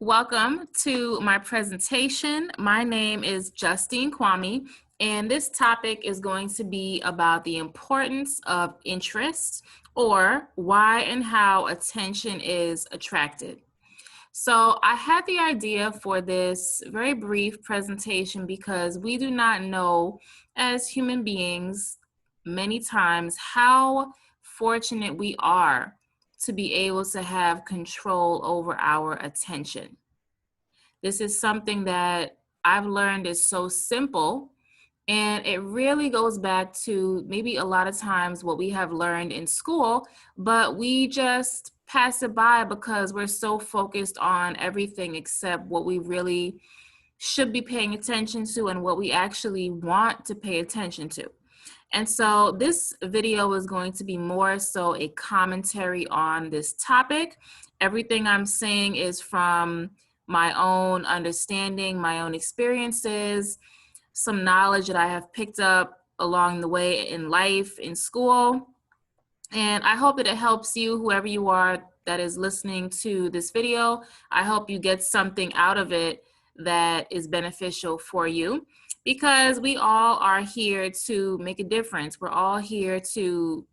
Welcome to my presentation. My name is Justine Quammie, and this topic is going to be about the importance of interest, or why and how attention is attracted. So I had the idea for this very brief presentation because we do not know as human beings many times how fortunate we are to be able to have control over our attention. This is something that I've learned is so simple, and it really goes back to maybe a lot of times what we have learned in school, but we just pass it by because we're so focused on everything except what we really should be paying attention to and what we actually want to pay attention to. And so this video is going to be more so a commentary on this topic. Everything I'm saying is from my own understanding, my own experiences, some knowledge that I have picked up along the way in life, in school. And I hope that it helps you, whoever you are that is listening to this video. I hope you get something out of it that is beneficial for you, because we all are here to make a difference. We're all here to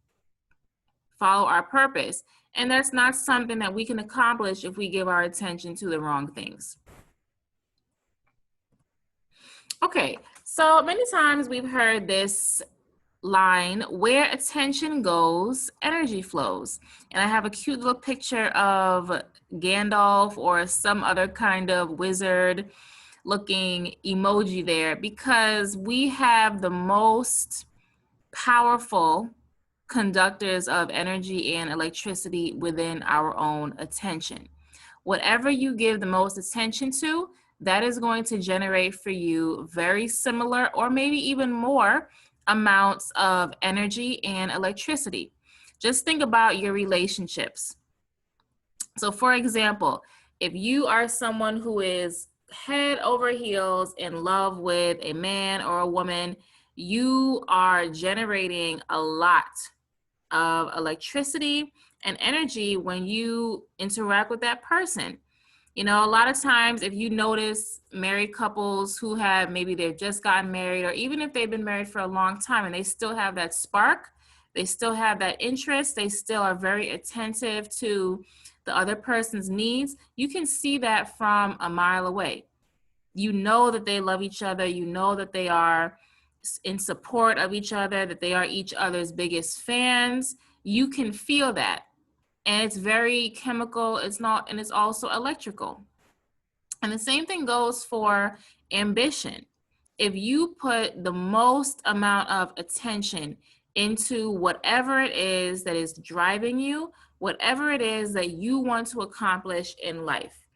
follow our purpose. And that's not something that we can accomplish if we give our attention to the wrong things. Okay, so many times we've heard this line, where attention goes, energy flows. And I have a cute little picture of Gandalf or some other kind of wizard looking emoji there, because we have the most powerful conductors of energy and electricity within our own attention. Whatever you give the most attention to, that is going to generate for you very similar or maybe even more amounts of energy and electricity. Just think about your relationships. So for example, if you are someone who is head over heels in love with a man or a woman, you are generating a lot of electricity and energy when you interact with that person. You know, a lot of times if you notice married couples who have, maybe they've just gotten married, or even if they've been married for a long time and they still have that spark, they still have that interest, they still are very attentive to the other person's needs, you can see that from a mile away. You know that they love each other, you know that they are in support of each other, that they are each other's biggest fans. You can feel that. And it's very chemical, and it's also electrical. And the same thing goes for ambition. If you put the most amount of attention into whatever it is that is driving you, whatever it is that you want to accomplish in life,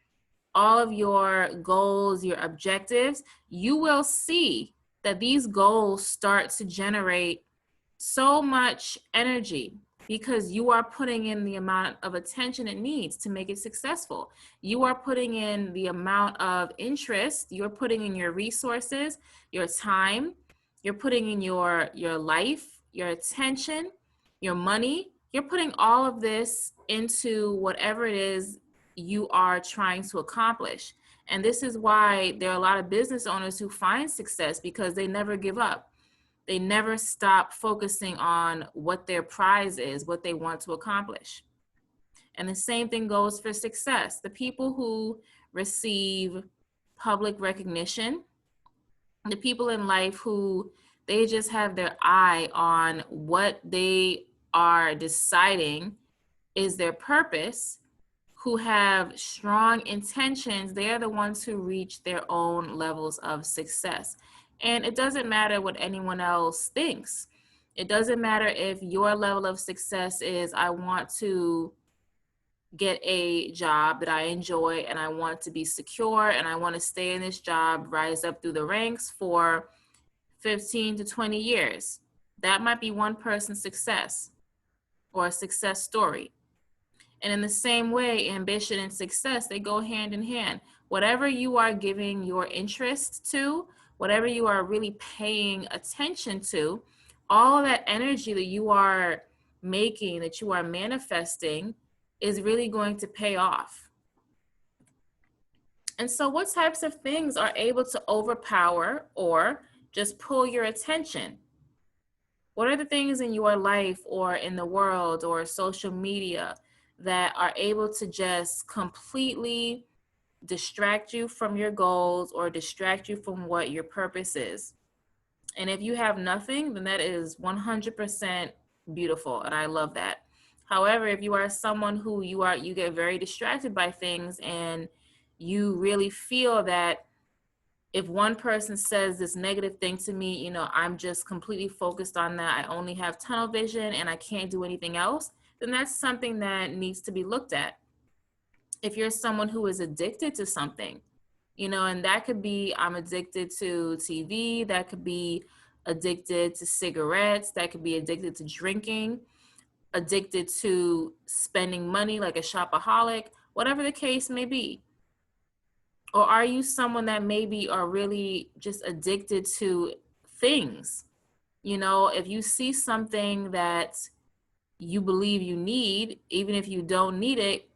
all of your goals, your objectives, you will see that these goals start to generate so much energy, because you are putting in the amount of attention it needs to make it successful. You are putting in the amount of interest, you're putting in your resources, your time, you're putting in your life, your attention, your money. You're putting all of this into whatever it is you are trying to accomplish. And this is why there are a lot of business owners who find success, because they never give up. They never stop focusing on what their prize is, what they want to accomplish. And the same thing goes for success. The people who receive public recognition, the people in life who they just have their eye on what they are deciding is their purpose, who have strong intentions, they're the ones who reach their own levels of success. And it doesn't matter what anyone else thinks. It doesn't matter if your level of success is, I want to get a job that I enjoy and I want to be secure and I want to stay in this job, rise up through the ranks for 15 to 20 years. That might be one person's success or a success story. And in the same way, ambition and success, they go hand in hand. Whatever you are giving your interest to, whatever you are really paying attention to, all that energy that you are making, that you are manifesting, is really going to pay off. And so what types of things are able to overpower or just pull your attention? What are the things in your life or in the world or social media that are able to just completely distract you from your goals or distract you from what your purpose is? And if you have nothing, then that is 100% beautiful, and I love that. However, if you are someone who you get very distracted by things, and you really feel that if one person says this negative thing to me, I'm just completely focused on that. I only have tunnel vision and I can't do anything else, then that's something that needs to be looked at. If you're someone who is addicted to something, and that could be I'm addicted to TV, that could be addicted to cigarettes, that could be addicted to drinking, addicted to spending money like a shopaholic, whatever the case may be. Or are you someone that maybe are really just addicted to things? If you see something that you believe you need, even if you don't need it,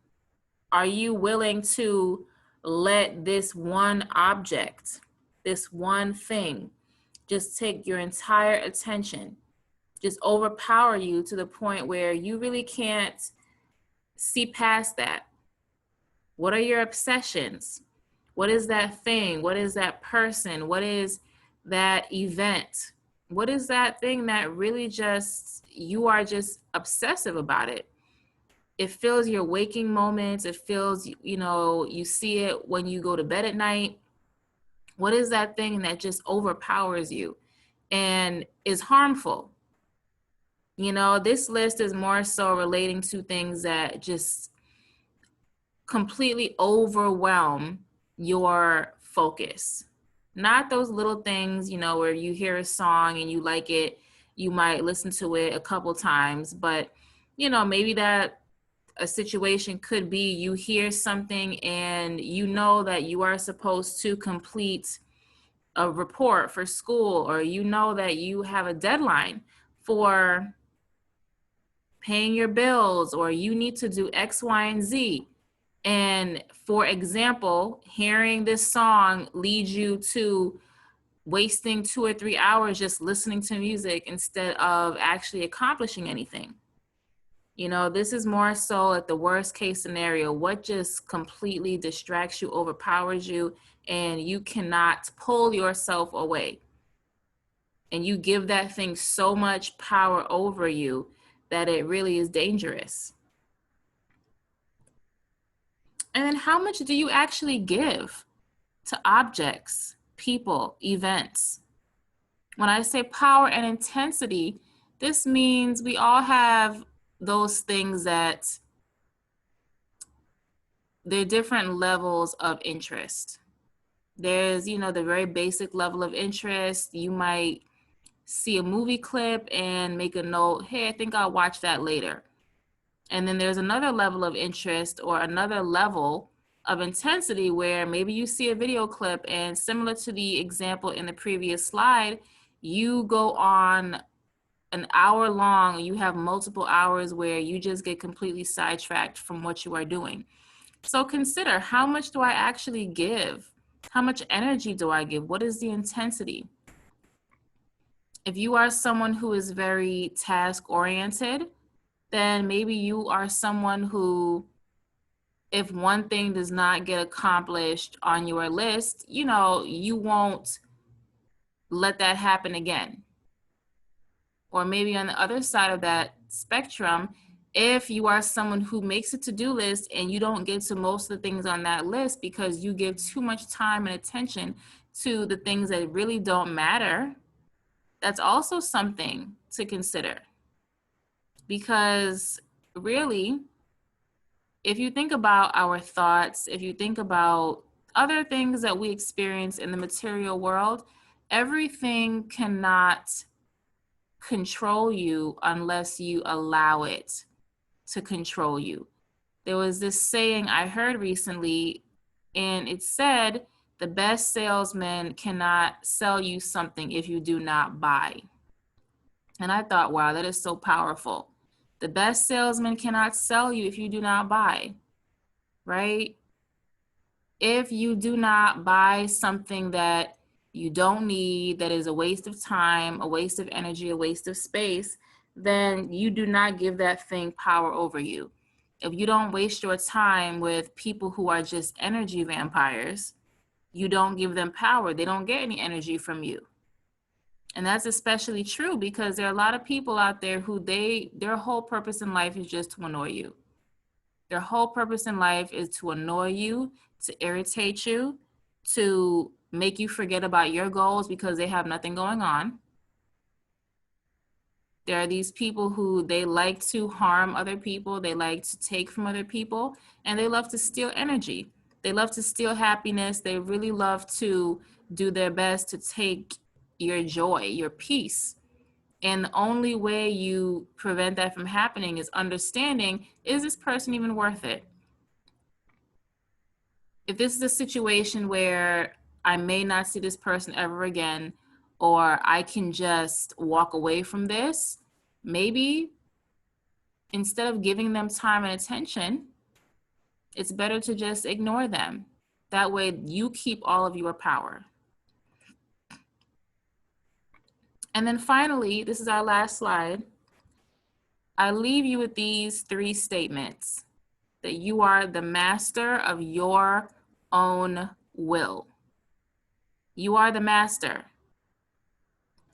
are you willing to let this one object, this one thing, just take your entire attention, just overpower you to the point where you really can't see past that? What are your obsessions? What is that thing? What is that person? What is that event? What is that thing that really just, you are just obsessive about it? It fills your waking moments. It fills, you see it when you go to bed at night. What is that thing that just overpowers you and is harmful? This list is more so relating to things that just completely overwhelm your focus. Not those little things, where you hear a song and you like it, you might listen to it a couple times, but maybe that a situation could be you hear something and you know that you are supposed to complete a report for school, or that you have a deadline for paying your bills, or you need to do X, Y, and Z. And for example, hearing this song leads you to wasting 2 or 3 hours just listening to music instead of actually accomplishing anything. This is more so at the worst case scenario, what just completely distracts you, overpowers you, and you cannot pull yourself away. And you give that thing so much power over you that it really is dangerous. And then how much do you actually give to objects, people, events? When I say power and intensity, this means we all have those things that they're different levels of interest. There's, the very basic level of interest. You might see a movie clip and make a note, hey, I think I'll watch that later. And then there's another level of interest or another level of intensity where maybe you see a video clip, and similar to the example in the previous slide, you go on an hour long, you have multiple hours where you just get completely sidetracked from what you are doing. So consider, how much do I actually give? How much energy do I give? What is the intensity? If you are someone who is very task oriented, then maybe you are someone who, if one thing does not get accomplished on your list, you won't let that happen again. Or maybe on the other side of that spectrum, if you are someone who makes a to-do list and you don't get to most of the things on that list because you give too much time and attention to the things that really don't matter, that's also something to consider. Because really, if you think about our thoughts, if you think about other things that we experience in the material world, everything cannot control you unless you allow it to control you. There was this saying I heard recently, and it said, the best salesman cannot sell you something if you do not buy. And I thought, wow, that is so powerful. The best salesman cannot sell you if you do not buy, right? If you do not buy something that you don't need, that is a waste of time, a waste of energy, a waste of space, then you do not give that thing power over you. If you don't waste your time with people who are just energy vampires, you don't give them power. They don't get any energy from you. And that's especially true because there are a lot of people out there who their whole purpose in life is just to annoy you. Their whole purpose in life is to annoy you, to irritate you, to make you forget about your goals because they have nothing going on. There are these people who they like to harm other people, they like to take from other people, and they love to steal energy. They love to steal happiness. They really love to do their best to take your joy, your peace. And the only way you prevent that from happening is understanding, is this person even worth it? If this is a situation where I may not see this person ever again, or I can just walk away from this, maybe instead of giving them time and attention, it's better to just ignore them. That way you keep all of your power. And then finally, this is our last slide. I leave you with these 3 statements: that you are the master of your own will. You are the master.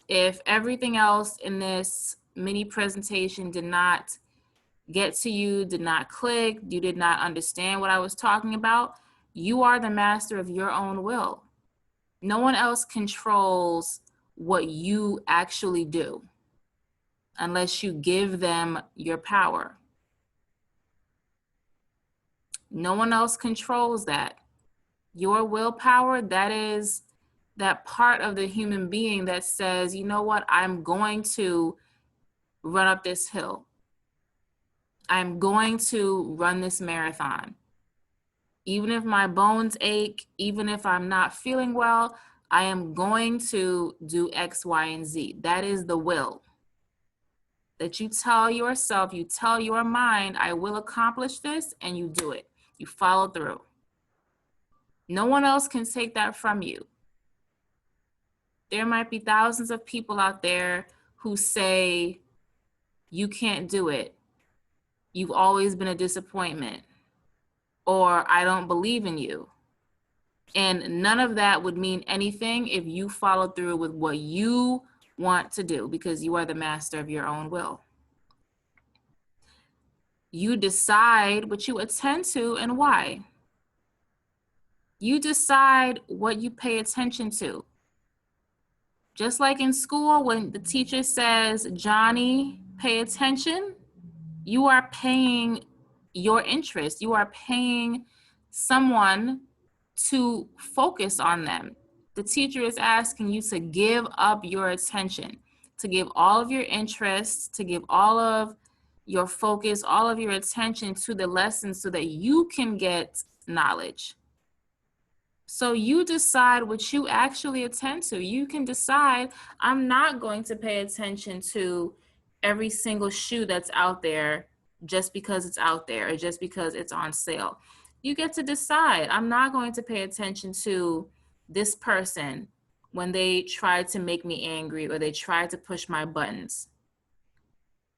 If everything else in this mini presentation did not get to you, did not click, you did not understand what I was talking about, you are the master of your own will. No one else controls what you actually do unless you give them your power. No one else controls that. Your willpower, that is that part of the human being that says, you know what, I'm going to run up this hill. I'm going to run this marathon. Even if my bones ache, even if I'm not feeling well, I am going to do X, Y, and Z. That is the will. That you tell yourself, you tell your mind, I will accomplish this, and you do it. You follow through. No one else can take that from you. There might be thousands of people out there who say, you can't do it. You've always been a disappointment. Or I don't believe in you. And none of that would mean anything if you follow through with what you want to do, because you are the master of your own will. You decide what you attend to and why. You decide what you pay attention to. Just like in school, when the teacher says, Johnny, pay attention, you are paying your interest. You are paying someone to focus on them. The teacher is asking you to give up your attention, to give all of your interests, to give all of your focus, all of your attention to the lesson so that you can get knowledge. So you decide what you actually attend to. You can decide, I'm not going to pay attention to every single shoe that's out there just because it's out there or just because it's on sale. You get to decide, I'm not going to pay attention to this person when they try to make me angry or they try to push my buttons.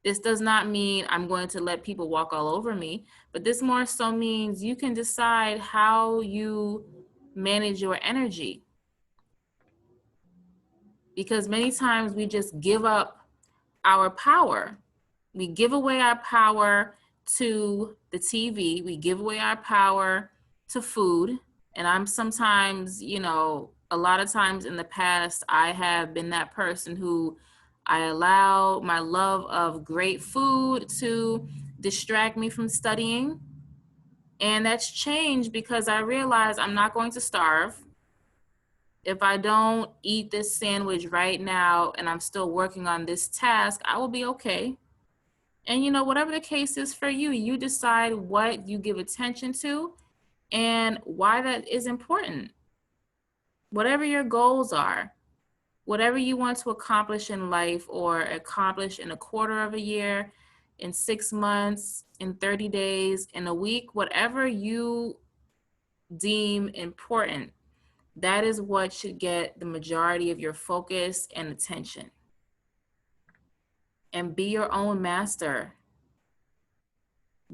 This does not mean I'm going to let people walk all over me, but this more so means you can decide how you manage your energy. Because many times we just give up our power. We give away our power to the TV. We give away our power to food. And I'm sometimes, a lot of times in the past, I have been that person who I allow my love of great food to distract me from studying. And that's changed because I realize I'm not going to starve. If I don't eat this sandwich right now and I'm still working on this task, I will be okay. And whatever the case is for you, you decide what you give attention to and why that is important. Whatever your goals are, whatever you want to accomplish in life or accomplish in a quarter of a year, in 6 months, in 30 days, in a week, whatever you deem important, that is what should get the majority of your focus and attention. And be your own master.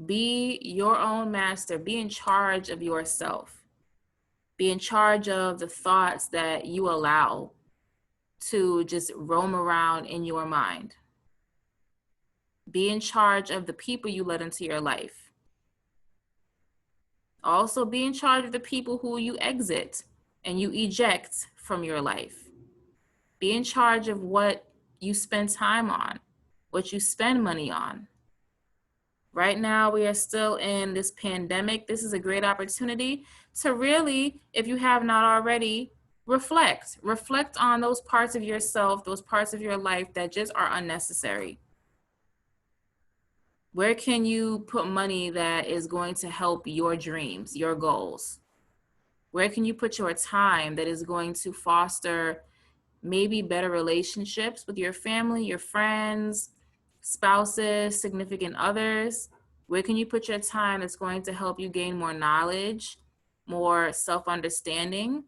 Be your own master. Be in charge of yourself. Be in charge of the thoughts that you allow to just roam around in your mind. Be in charge of the people you let into your life. Also be in charge of the people who you exit and you eject from your life. Be in charge of what you spend time on, what you spend money on. Right now, we are still in this pandemic. This is a great opportunity to really, if you have not already, reflect. Reflect on those parts of yourself, those parts of your life that just are unnecessary. Where can you put money that is going to help your dreams, your goals? Where can you put your time that is going to foster maybe better relationships with your family, your friends, spouses, significant others? Where can you put your time that's going to help you gain more knowledge, more self-understanding?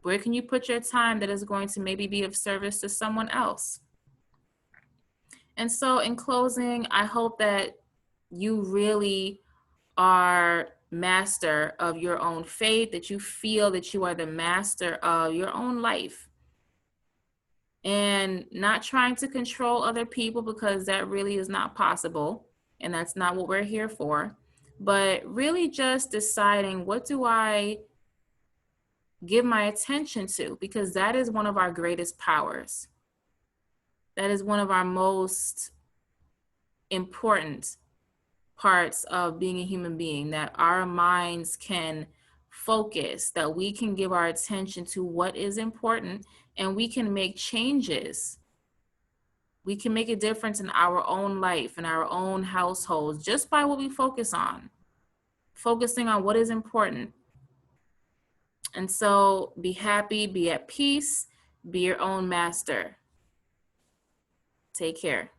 Where can you put your time that is going to maybe be of service to someone else? And so in closing, I hope that you really are master of your own faith, that you feel that you are the master of your own life, and not trying to control other people, because that really is not possible. And that's not what we're here for. But really just deciding, what do I give my attention to? Because that is one of our greatest powers. That is one of our most important parts of being a human being, that our minds can focus, that we can give our attention to what is important, and we can make changes. We can make a difference in our own life, in our own households, just by what we focus on, focusing on what is important. And so be happy, be at peace, be your own master. Take care.